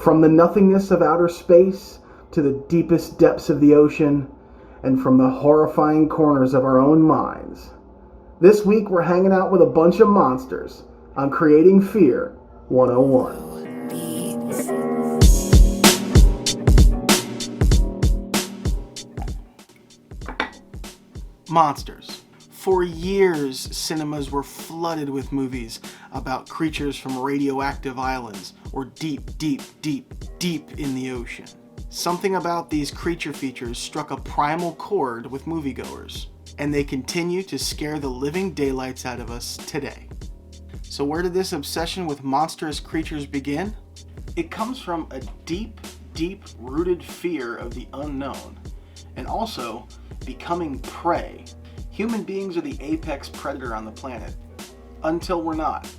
From the nothingness of outer space to the deepest depths of the ocean, and from the horrifying corners of our own minds. This week we're hanging out with a bunch of monsters on Creating Fear 101. Monsters. For years, cinemas were flooded with movies about creatures from radioactive islands or deep in the ocean. Something about these creature features struck a primal chord with moviegoers, and they continue to scare the living daylights out of us today. So where did this obsession with monstrous creatures begin? It comes from a deep-rooted fear of the unknown, and also becoming prey. Human beings are the apex predator on the planet, until we're not.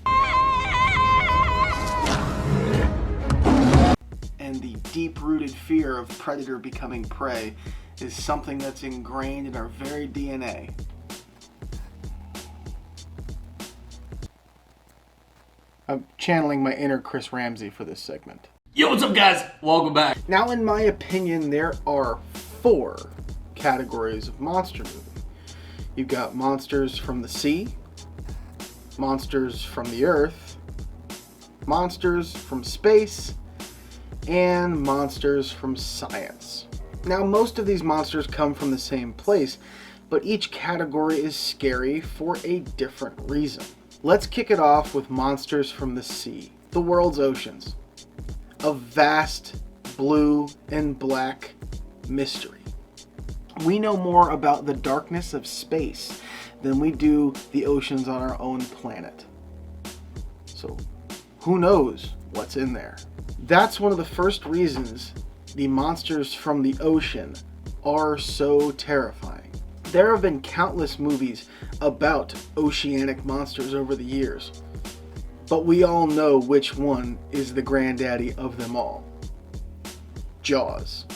And the deep-rooted fear of predator becoming prey is something that's ingrained in our very DNA. I'm channeling my inner Chris Ramsey for this segment. Yo, what's up, guys? Welcome back. Now, in my opinion, there are 4 categories of monster movie. You've got monsters from the sea, monsters from the earth, monsters from space, and monsters from science. Now, most of these monsters come from the same place, but each category is scary for a different reason. Let's kick it off with monsters from the sea, the world's oceans. A vast blue and black mystery. We know more about the darkness of space than we do the oceans on our own planet. So, who knows what's in there? That's one of the first reasons the monsters from the ocean are so terrifying. There have been countless movies about oceanic monsters over the years, but we all know which one is the granddaddy of them all. Jaws.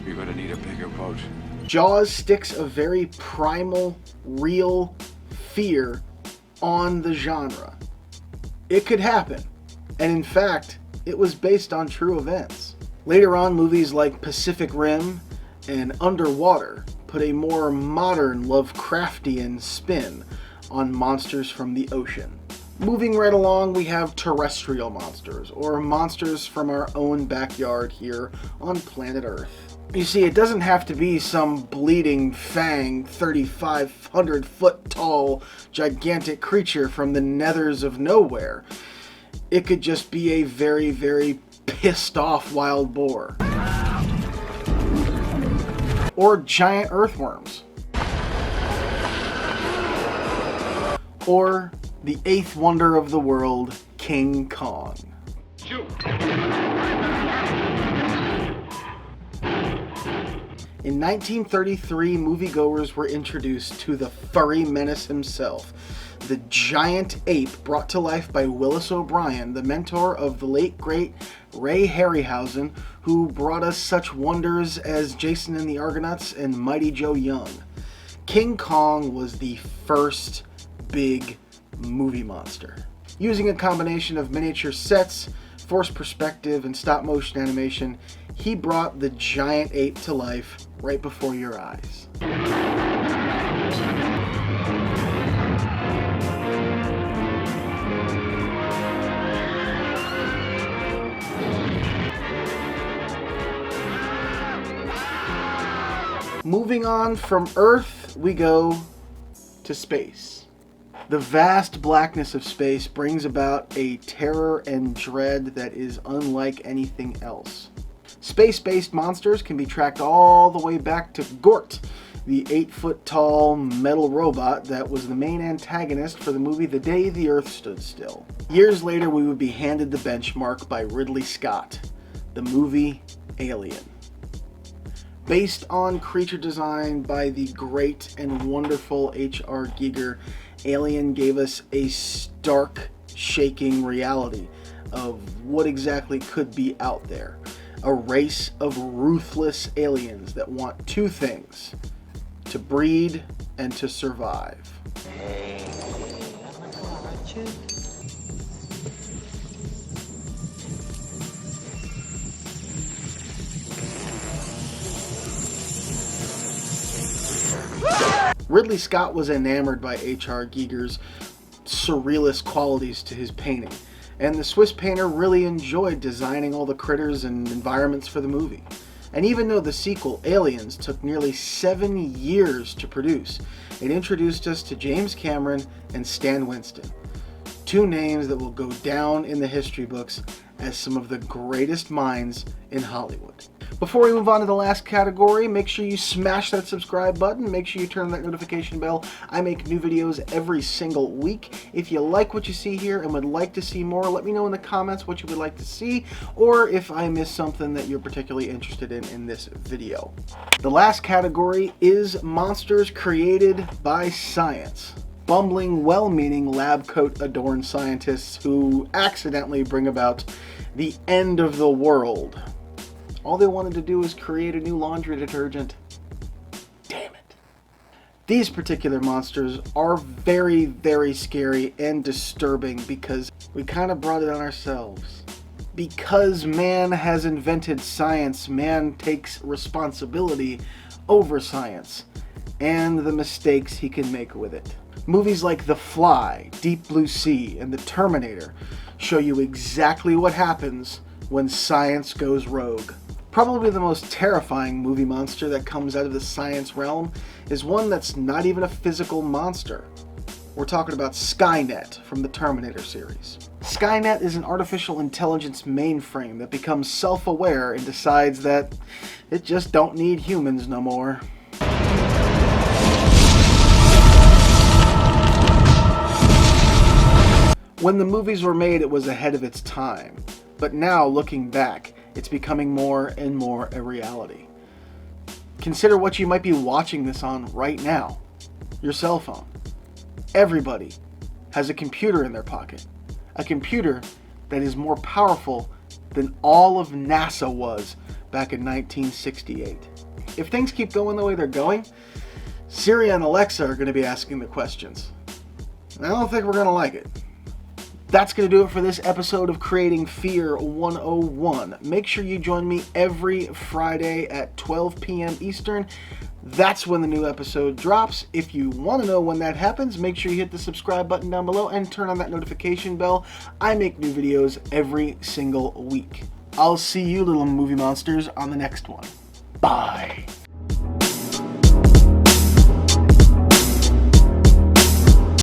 You're gonna need a bigger boat. Jaws sticks a very primal, real fear on the genre. It could happen, and in fact, it was based on true events. Later on, movies like Pacific Rim and Underwater put a more modern Lovecraftian spin on monsters from the ocean. Moving right along, we have terrestrial monsters, or monsters from our own backyard here on planet Earth. You see, it doesn't have to be some bleeding fang, 3,500 foot tall, gigantic creature from the nethers of nowhere. It could just be a very pissed off wild boar. Or giant earthworms. Or the 8th wonder of the world, King Kong. Shoot. In 1933, moviegoers were introduced to the furry menace himself, the giant ape brought to life by Willis O'Brien, the mentor of the late great Ray Harryhausen, who brought us such wonders as Jason and the Argonauts and Mighty Joe Young. King Kong was the first big movie monster. Using a combination of miniature sets, forced perspective, and stop-motion animation, he brought the giant ape to life right before your eyes. Moving on from Earth, we go to space. The vast blackness of space brings about a terror and dread that is unlike anything else. Space-based monsters can be tracked all the way back to Gort, the 8-foot-tall metal robot that was the main antagonist for the movie The Day the Earth Stood Still. Years later, we would be handed the benchmark by Ridley Scott, the movie Alien. Based on creature design by the great and wonderful H.R. Giger, Alien gave us a stark, shaking reality of what exactly could be out there. A race of ruthless aliens that want two things: to breed and to survive. Ridley Scott was enamored by H.R. Giger's surrealist qualities to his painting, and the Swiss painter really enjoyed designing all the critters and environments for the movie. And even though the sequel, Aliens, took nearly 7 years to produce, it introduced us to James Cameron and Stan Winston, two names that will go down in the history books as some of the greatest minds in Hollywood. Before we move on to the last category, make sure you smash that subscribe button. Make sure you turn on that notification bell. I make new videos every single week. If you like what you see here and would like to see more, let me know in the comments what you would like to see, or if I missed something that you're particularly interested in this video. The last category is monsters created by science. Bumbling, well-meaning lab coat-adorned scientists who accidentally bring about the end of the world. All they wanted to do was create a new laundry detergent. Damn it. These particular monsters are very, very scary and disturbing because we kind of brought it on ourselves. Because man has invented science, man takes responsibility over science and the mistakes he can make with it. Movies like The Fly, Deep Blue Sea, and The Terminator show you exactly what happens when science goes rogue. Probably the most terrifying movie monster that comes out of the science realm is one that's not even a physical monster. We're talking about Skynet from the Terminator series. Skynet is an artificial intelligence mainframe that becomes self-aware and decides that it just don't need humans no more. When the movies were made, it was ahead of its time. But now, looking back, it's becoming more and more a reality. Consider what you might be watching this on right now. Your cell phone. Everybody has a computer in their pocket. A computer that is more powerful than all of NASA was back in 1968. If things keep going the way they're going, Siri and Alexa are going to be asking the questions. I don't think we're going to like it. That's going to do it for this episode of Creating Fear 101. Make sure you join me every Friday at 12 p.m. Eastern. That's when the new episode drops. If you want to know when that happens, make sure you hit the subscribe button down below and turn on that notification bell. I make new videos every single week. I'll see you little movie monsters on the next one. Bye.